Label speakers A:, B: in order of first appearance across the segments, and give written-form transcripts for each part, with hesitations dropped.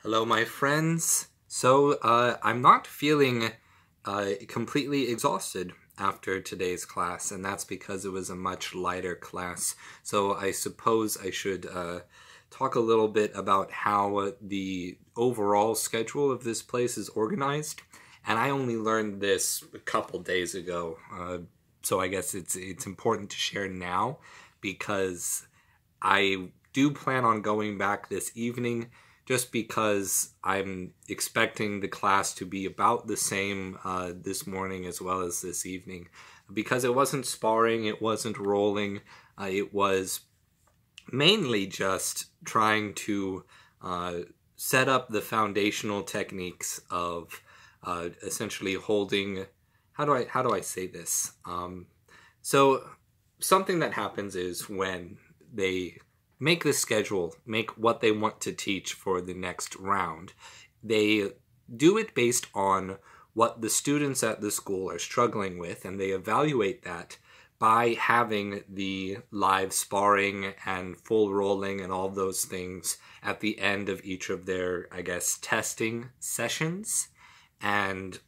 A: Hello, my friends. I'm not feeling completely exhausted after today's class, and that's because it was a much lighter class. So I suppose I should talk a little bit about how the overall schedule of this place is organized. And I only learned this a couple days ago, so I guess it's important to share now because I do plan on going back this evening, just because I'm expecting the class to be about the same this morning as well as this evening. Because it wasn't sparring, it wasn't rolling, it was mainly just trying to set up the foundational techniques of essentially holding, how do I say this? So something that happens is when they make the schedule, make what they want to teach for the next round, they do it based on what the students at the school are struggling with, and they evaluate that by having the live sparring and full rolling and all those things at the end of each of their, I guess, testing sessions. And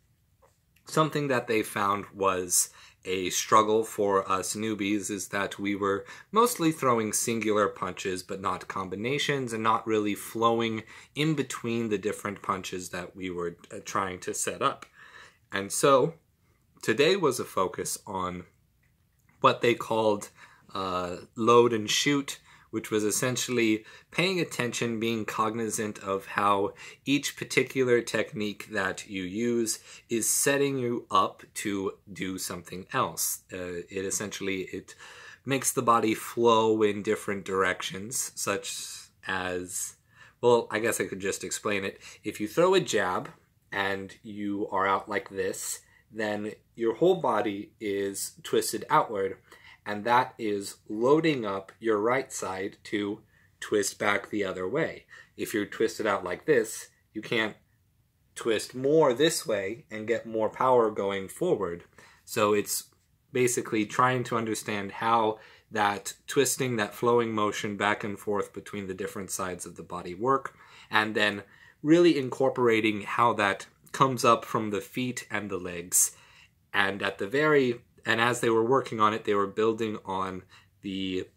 A: something that they found was a struggle for us newbies is that we were mostly throwing singular punches but not combinations, and not really flowing in between the different punches that we were trying to set up. And so today was a focus on what they called load and shoot, which was essentially paying attention, being cognizant of how each particular technique that you use is setting you up to do something else. It makes the body flow in different directions, such as, well, I guess I could just explain it. If you throw a jab and you are out like this, then your whole body is twisted outward, and that is loading up your right side to twist back the other way. If you're twisted out like this, you can't twist more this way and get more power going forward. So it's basically trying to understand how that twisting, that flowing motion back and forth between the different sides of the body work, and then really incorporating how that comes up from the feet and the legs. And as they were working on it, they were building on the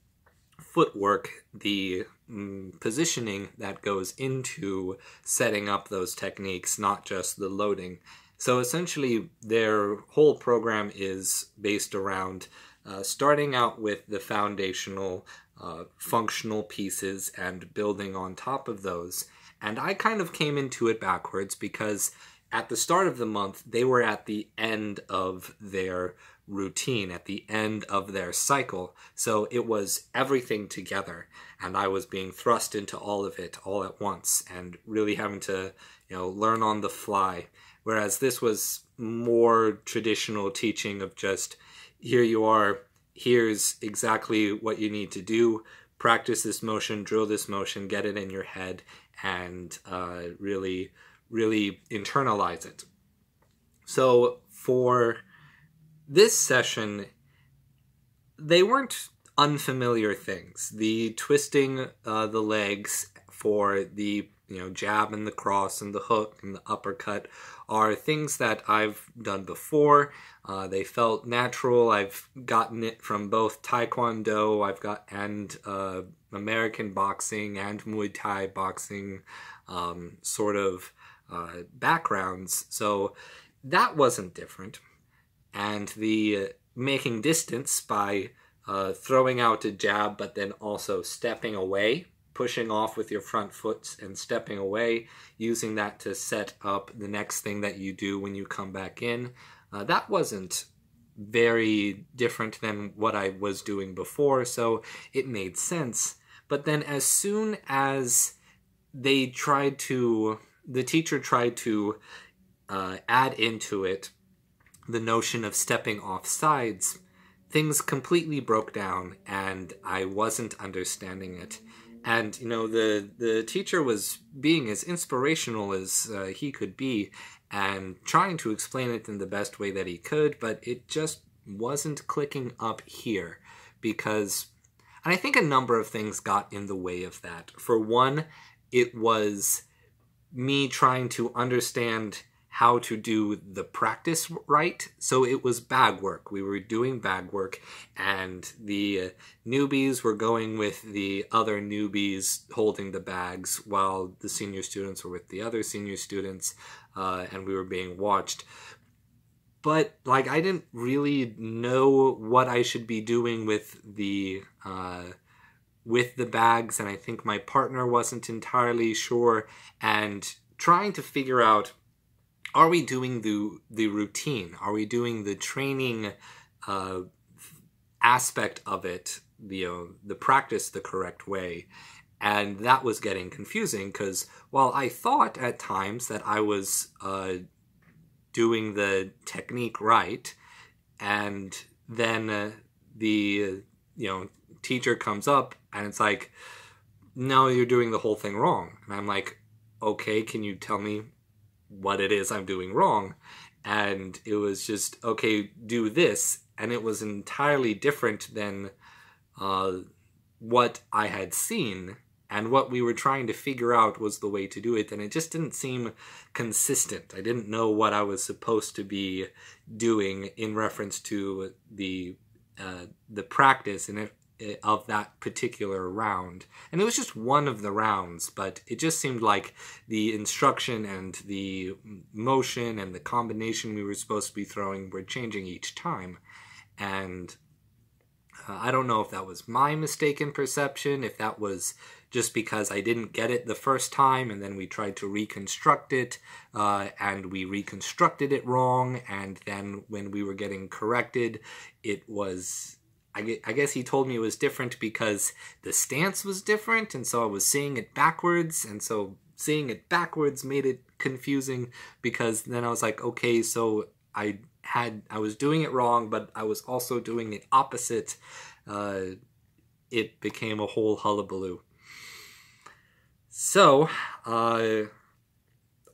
A: footwork, the positioning that goes into setting up those techniques, not just the loading. So essentially, their whole program is based around starting out with the foundational functional pieces and building on top of those. And I kind of came into it backwards because at the start of the month, they were at the end of their routine, at the end of their cycle. So it was everything together, and I was being thrust into all of it all at once and really having to, learn on the fly. Whereas this was more traditional teaching of just, here you are, here's exactly what you need to do, practice this motion, drill this motion, get it in your head, and really internalize it. So for this session, they weren't unfamiliar things. The twisting the legs for the jab and the cross and the hook and the uppercut are things that I've done before. They felt natural. I've gotten it from both Taekwondo, and American boxing and Muay Thai boxing backgrounds. So that wasn't different. And the making distance by throwing out a jab but then also stepping away, pushing off with your front foot and stepping away, using that to set up the next thing that you do when you come back in. That wasn't very different than what I was doing before, so it made sense. But then as soon as the teacher tried to add into it the notion of stepping off sides, things completely broke down, and I wasn't understanding it. And, the teacher was being as inspirational as he could be and trying to explain it in the best way that he could, but it just wasn't clicking up here because, and I think a number of things got in the way of that. For one, it was me trying to understand how to do the practice right. So it was bag work. We were doing bag work, and the newbies were going with the other newbies holding the bags, while the senior students were with the other senior students, and we were being watched. But like, I didn't really know what I should be doing with the bags, and I think my partner wasn't entirely sure, and trying to figure out, are we doing the routine? Are we doing the training aspect of it, the practice the correct way? And that was getting confusing, because while I thought at times that I was doing the technique right, and then the teacher comes up and it's like, no, you're doing the whole thing wrong. And I'm like, okay, can you tell me what it is I'm doing wrong? And it was just, okay, do this. And it was entirely different than what I had seen, and what we were trying to figure out was the way to do it, and it just didn't seem consistent. I didn't know what I was supposed to be doing in reference to the practice of that particular round. And it was just one of the rounds, but it just seemed like the instruction and the motion and the combination we were supposed to be throwing were changing each time. And I don't know if that was my mistaken perception, if that was just because I didn't get it the first time and then we tried to reconstruct it, and we reconstructed it wrong, and then when we were getting corrected, it was... I guess he told me it was different because the stance was different, and so I was seeing it backwards, and so seeing it backwards made it confusing, because then I was like, okay, so I was doing it wrong, but I was also doing it opposite. It became a whole hullabaloo. So,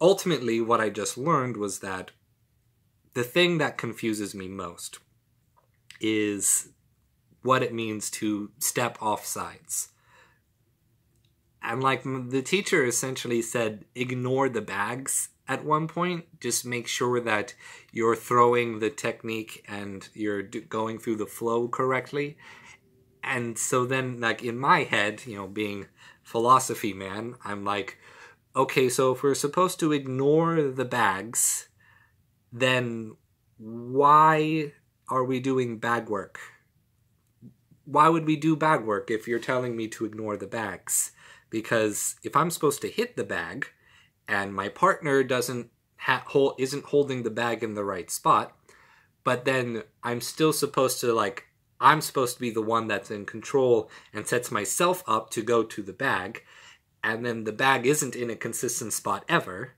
A: ultimately, what I just learned was that the thing that confuses me most is what it means to step off sides. And like, the teacher essentially said, ignore the bags at one point. Just make sure that you're throwing the technique and you're going through the flow correctly. And so then, like, in my head, being philosophy man, I'm like, okay, so if we're supposed to ignore the bags, then why are we doing bag work? Why would we do bag work if you're telling me to ignore the bags? Because if I'm supposed to hit the bag, and my partner isn't holding the bag in the right spot, but then I'm still supposed to, I'm supposed to be the one that's in control and sets myself up to go to the bag, and then the bag isn't in a consistent spot ever,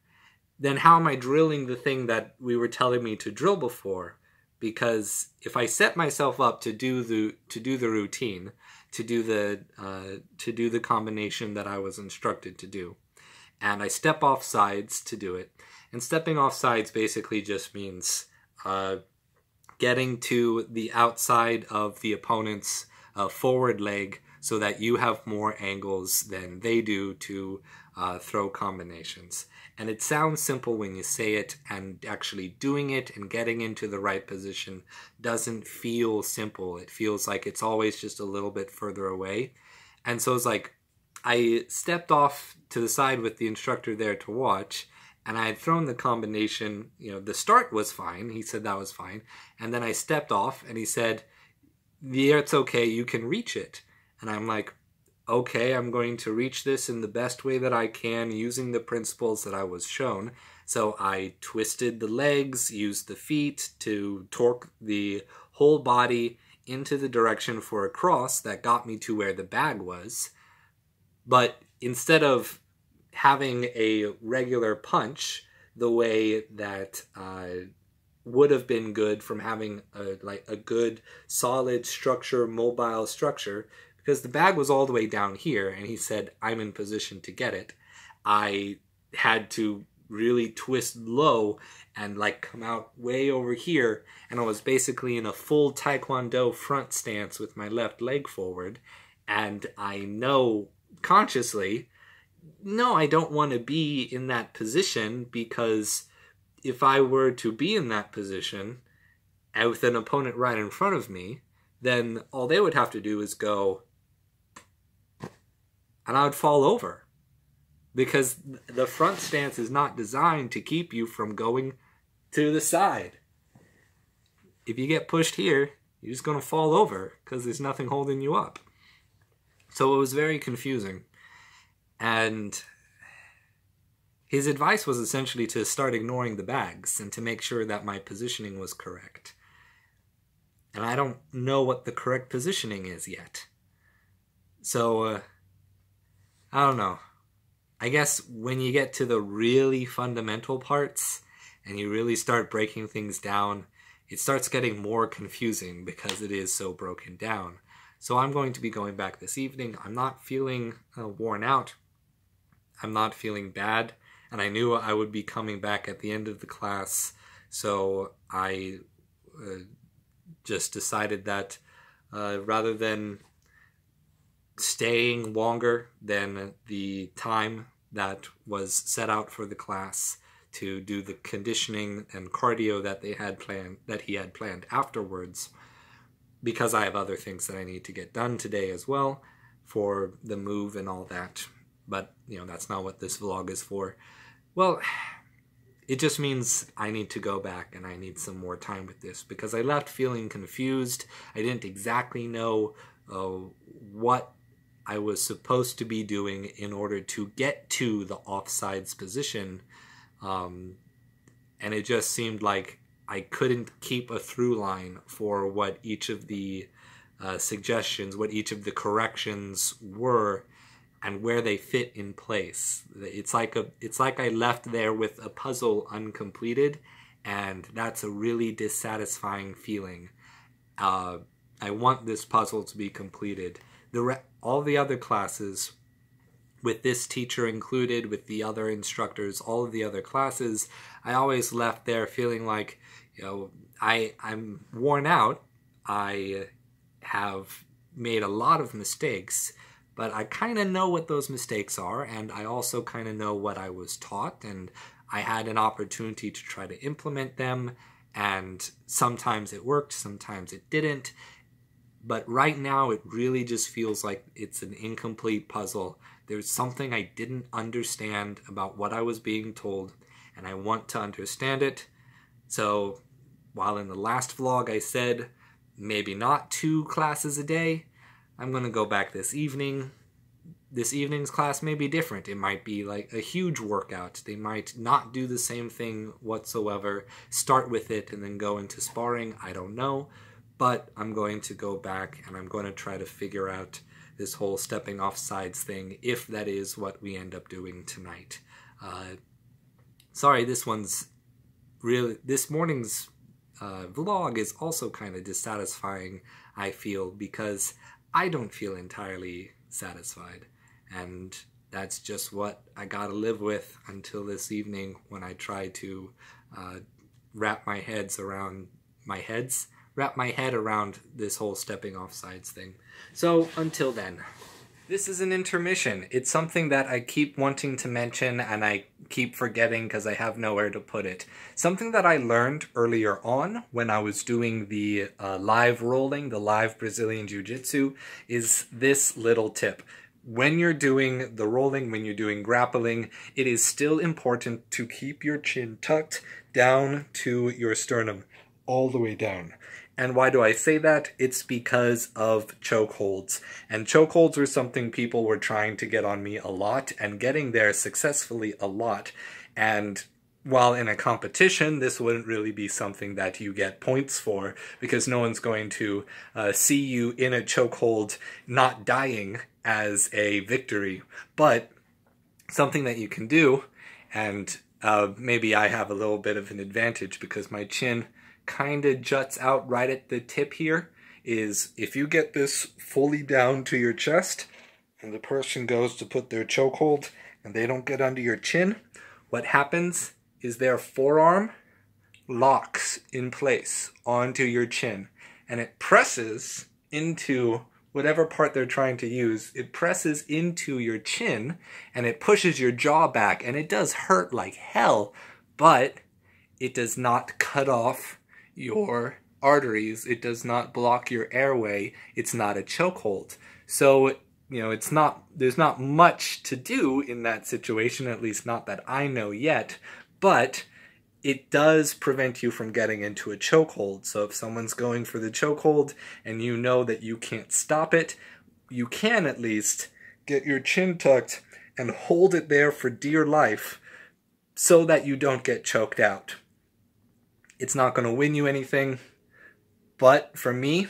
A: then how am I drilling the thing that we were telling me to drill before? Because if I set myself up to do the routine, to do the combination that I was instructed to do, and I step off sides to do it, and stepping off sides basically just means getting to the outside of the opponent's forward leg so that you have more angles than they do to throw combinations. And it sounds simple when you say it, and actually doing it and getting into the right position doesn't feel simple. It feels like it's always just a little bit further away. And so it's like, I stepped off to the side with the instructor there to watch, and I had thrown the combination. The start was fine. He said that was fine. And then I stepped off, and he said, yeah, it's okay, you can reach it. And I'm like, okay, I'm going to reach this in the best way that I can using the principles that I was shown. So I twisted the legs, used the feet to torque the whole body into the direction for a cross that got me to where the bag was. But instead of having a regular punch, the way that would have been good from having a good, solid structure, mobile structure, because the bag was all the way down here, and he said, I'm in position to get it. I had to really twist low and come out way over here, and I was basically in a full Taekwondo front stance with my left leg forward, and I know consciously no, I don't want to be in that position, because if I were to be in that position with an opponent right in front of me, then all they would have to do is go, and I would fall over. Because the front stance is not designed to keep you from going to the side. If you get pushed here, you're just going to fall over because there's nothing holding you up. So it was very confusing. And his advice was essentially to start ignoring the bags and to make sure that my positioning was correct. And I don't know what the correct positioning is yet. So, I don't know. I guess when you get to the really fundamental parts and you really start breaking things down, it starts getting more confusing because it is so broken down. So I'm going to be going back this evening. I'm not feeling worn out. I'm not feeling bad. And I knew I would be coming back at the end of the class. So I just decided that rather than staying longer than the time that was set out for the class to do the conditioning and cardio that he had planned afterwards, because I have other things that I need to get done today as well for the move and all that. But, that's not what this vlog is for. Well, it just means I need to go back and I need some more time with this, because I left feeling confused. I didn't exactly know what I was supposed to be doing in order to get to the offsides position. And it just seemed like I couldn't keep a through line for what each of the suggestions, what each of the corrections were, and where they fit in place. It's like I left there with a puzzle uncompleted, and that's a really dissatisfying feeling. I want this puzzle to be completed. All the other classes, with this teacher included, with the other instructors, all of the other classes, I always left there feeling like, I'm worn out. I have made a lot of mistakes, but I kind of know what those mistakes are, and I also kind of know what I was taught, and I had an opportunity to try to implement them, and sometimes it worked, sometimes it didn't. But right now, it really just feels like it's an incomplete puzzle. There's something I didn't understand about what I was being told, and I want to understand it. So, while in the last vlog I said maybe not 2 classes a day, I'm going to go back this evening. This evening's class may be different. It might be like a huge workout. They might not do the same thing whatsoever, start with it, and then go into sparring. I don't know. But I'm going to go back and I'm going to try to figure out this whole stepping off sides thing, if that is what we end up doing tonight. Sorry, this morning's vlog is also kind of dissatisfying, I feel, because I don't feel entirely satisfied. And that's just what I gotta live with until this evening, when I try to wrap my head around this whole stepping off sides thing. So until then, this is an intermission. It's something that I keep wanting to mention and I keep forgetting because I have nowhere to put it. Something that I learned earlier on when I was doing the live rolling, the live Brazilian Jiu-Jitsu, is this little tip. When you're doing the rolling, when you're doing grappling, it is still important to keep your chin tucked down to your sternum, all the way down. And why do I say that? It's because of chokeholds. And chokeholds were something people were trying to get on me a lot, and getting there successfully a lot. And while in a competition, this wouldn't really be something that you get points for, because no one's going to see you in a chokehold not dying as a victory. But something that you can do, and maybe I have a little bit of an advantage because my chin kind of juts out right at the tip here, is if you get this fully down to your chest and the person goes to put their chokehold and they don't get under your chin, what happens is their forearm locks in place onto your chin and it presses into whatever part they're trying to use, it presses into your chin and it pushes your jaw back, and it does hurt like hell, but it does not cut off your arteries. It does not block your airway. It's not a chokehold. So, there's not much to do in that situation, at least not that I know yet, but it does prevent you from getting into a chokehold. So if someone's going for the chokehold and you know that you can't stop it, you can at least get your chin tucked and hold it there for dear life so that you don't get choked out. It's not going to win you anything, but for me,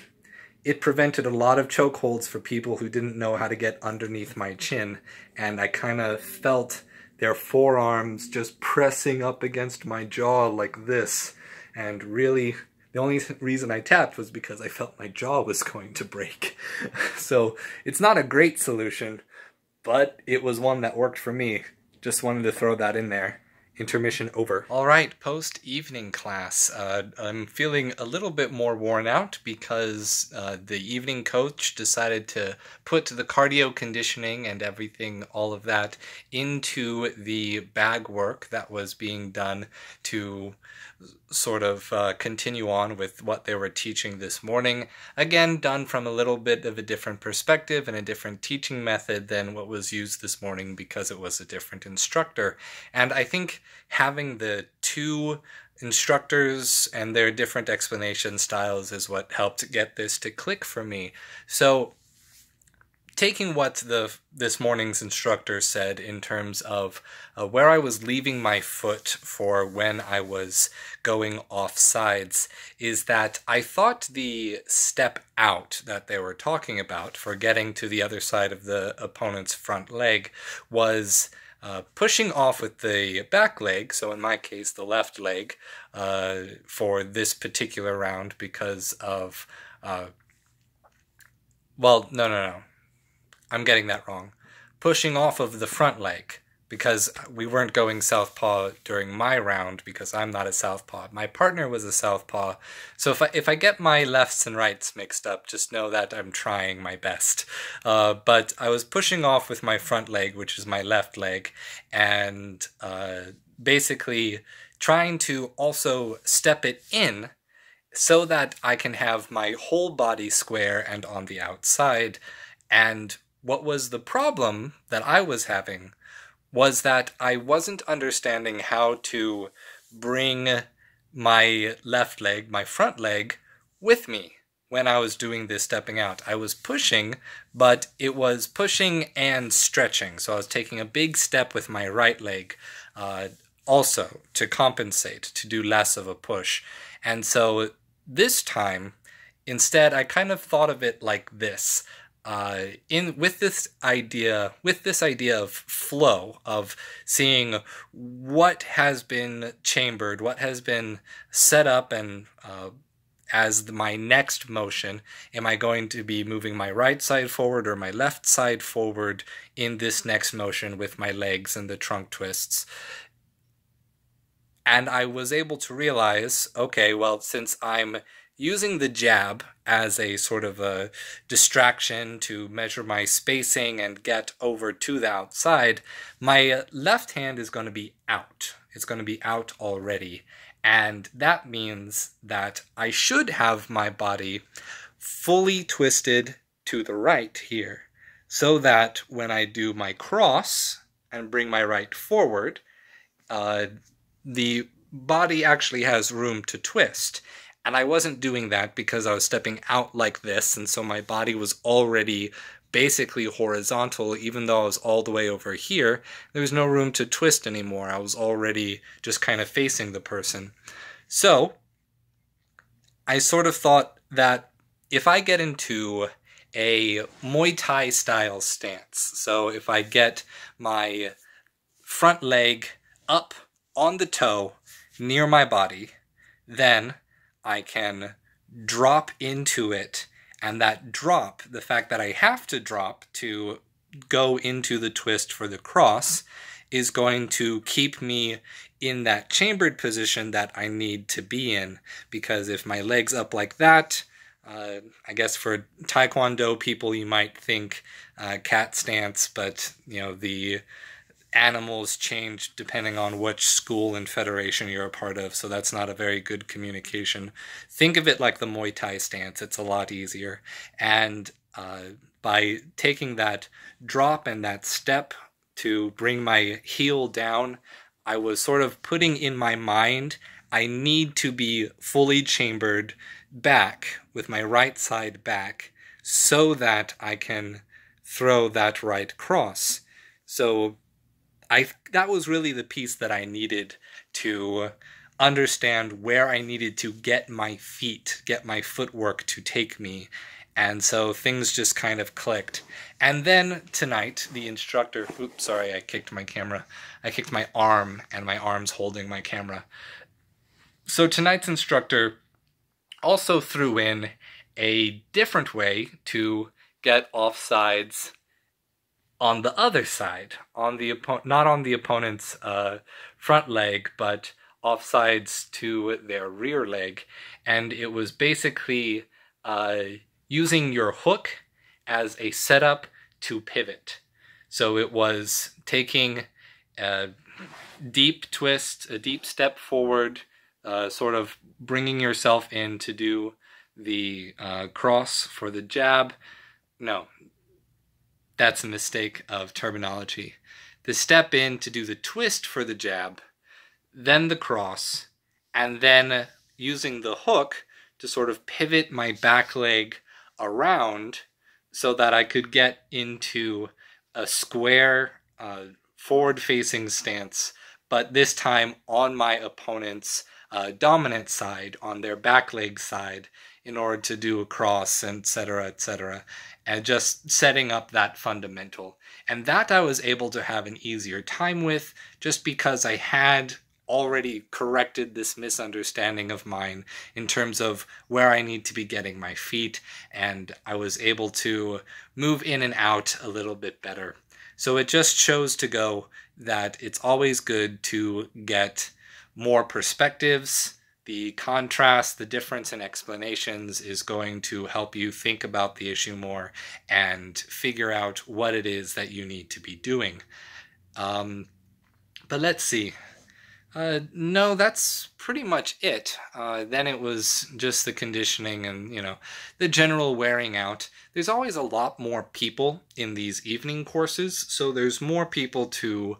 A: it prevented a lot of chokeholds for people who didn't know how to get underneath my chin, and I kind of felt their forearms just pressing up against my jaw like this, and really, the only reason I tapped was because I felt my jaw was going to break. So, it's not a great solution, but it was one that worked for me. Just wanted to throw that in there. Intermission over. Alright, post-evening class. I'm feeling a little bit more worn out because the evening coach decided to put the cardio conditioning and everything, all of that, into the bag work that was being done to sort of continue on with what they were teaching this morning. Again, done from a little bit of a different perspective and a different teaching method than what was used this morning because it was a different instructor. And I think having the two instructors and their different explanation styles is what helped get this to click for me. So, taking what this morning's instructor said in terms of where I was leaving my foot for when I was going off sides, is that I thought the step out that they were talking about for getting to the other side of the opponent's front leg was pushing off with the back leg, so in my case the left leg, for this particular round because of, no. I'm getting that wrong. Pushing off of the front leg, because we weren't going southpaw during my round because I'm not a southpaw. My partner was a southpaw, so if I get my lefts and rights mixed up, just know that I'm trying my best. But I was pushing off with my front leg, which is my left leg, and basically trying to also step it in so that I can have my whole body square and on the outside. And what was the problem that I was having was that I wasn't understanding how to bring my left leg, my front leg, with me when I was doing this stepping out. I was pushing, but it was pushing and stretching. So I was taking a big step with my right leg also to compensate, to do less of a push. And so this time, instead, I kind of thought of it like this. With this idea of flow, of seeing what has been chambered, what has been set up, and as my next motion, am I going to be moving my right side forward or my left side forward in this next motion with my legs and the trunk twists? And I was able to realize, okay, well, since I'm using the jab as a sort of a distraction to measure my spacing and get over to the outside, my left hand is going to be out. It's going to be out already. And that means that I should have my body fully twisted to the right here, so that when I do my cross and bring my right forward, the body actually has room to twist. And I wasn't doing that because I was stepping out like this, and so my body was already basically horizontal, even though I was all the way over here. There was no room to twist anymore. I was already just kind of facing the person. So I sort of thought that if I get into a Muay Thai style stance, so if I get my front leg up on the toe near my body, then I can drop into it, and that drop, the fact that I have to drop to go into the twist for the cross, is going to keep me in that chambered position that I need to be in, because if my leg's up like that, I guess for Taekwondo people, you might think cat stance, but the animals change depending on which school and federation you're a part of, so that's not a very good communication. Think of it like the Muay Thai stance. It's a lot easier. And by taking that drop and that step to bring my heel down, I was sort of putting in my mind, I need to be fully chambered back with my right side back so that I can throw that right cross. So that was really the piece that I needed to understand where I needed to get my feet, get my footwork to take me. And so things just kind of clicked. And then tonight, the instructor, oops, sorry, I kicked my camera. I kicked my arm, and my arm's holding my camera. So tonight's instructor also threw in a different way to get offsides on the other side, on the not on the opponent's front leg, but offsides to their rear leg. And it was basically using your hook as a setup to pivot. So it was taking a deep twist, a deep step forward, sort of bringing yourself in to do the cross for the jab. No, that's a mistake of terminology. The step in to do the twist for the jab, then the cross, and then using the hook to sort of pivot my back leg around so that I could get into a square forward-facing stance, but this time on my opponent's dominant side, on their back leg side, in order to do a cross, etc., and just setting up that fundamental. And that I was able to have an easier time with, just because I had already corrected this misunderstanding of mine in terms of where I need to be getting my feet, and I was able to move in and out a little bit better. So it just shows to go that it's always good to get more perspectives. The contrast, the difference in explanations is going to help you think about the issue more and figure out what it is that you need to be doing. But let's see. No, that's pretty much it. Then it was just the conditioning and, the general wearing out. There's always a lot more people in these evening courses, so there's more people to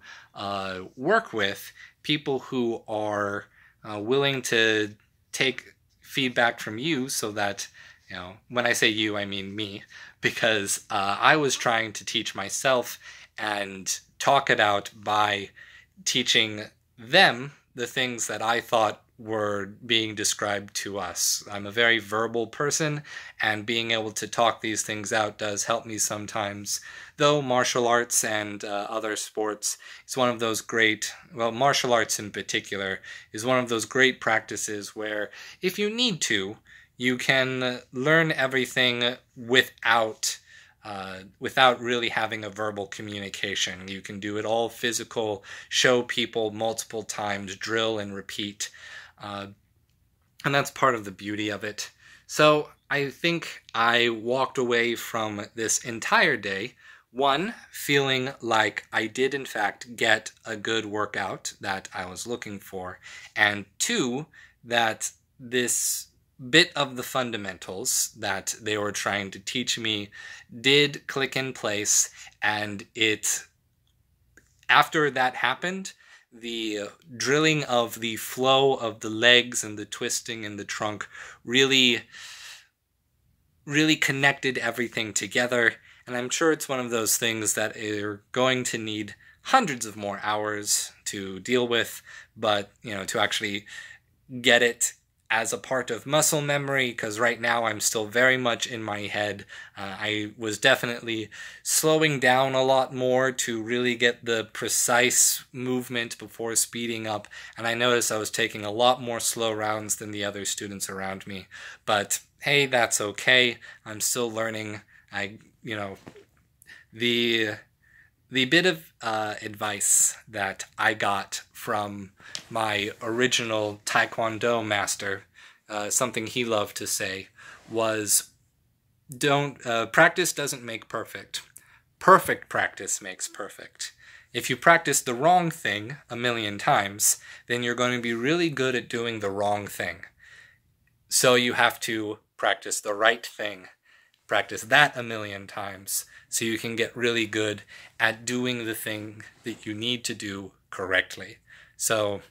A: work with, people who are willing to take feedback from you so that, when I say you, I mean me, because I was trying to teach myself and talk it out by teaching them the things that I thought were being described to us. I'm a very verbal person, and being able to talk these things out does help me sometimes. Though martial arts and other sports is one of those great, well, martial arts in particular, is one of those great practices where if you need to, you can learn everything without really having a verbal communication. You can do it all physical, show people multiple times, drill and repeat. And that's part of the beauty of it. So I think I walked away from this entire day, one, feeling like I did in fact get a good workout that I was looking for, and two, that this bit of the fundamentals that they were trying to teach me did click in place, and after that happened, the drilling of the flow of the legs and the twisting and the trunk really connected everything together. And I'm sure it's one of those things that are going to need hundreds of more hours to deal with, but to actually get it as a part of muscle memory, because right now I'm still very much in my head. I was definitely slowing down a lot more to really get the precise movement before speeding up, and I noticed I was taking a lot more slow rounds than the other students around me. But hey, that's okay. I'm still learning. The bit of advice that I got from my original Taekwondo master, something he loved to say was, practice doesn't make perfect. Perfect practice makes perfect. If you practice the wrong thing a million times, then you're going to be really good at doing the wrong thing. So you have to practice the right thing. Practice that a million times so you can get really good at doing the thing that you need to do correctly. So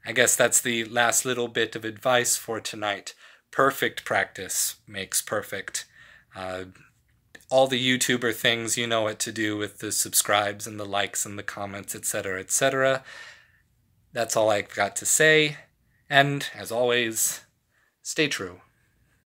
A: I guess that's the last little bit of advice for tonight. Perfect practice makes perfect. All the YouTuber things, you know what to do with the subscribes and the likes and the comments, etc., etc. That's all I've got to say. And as always, stay true.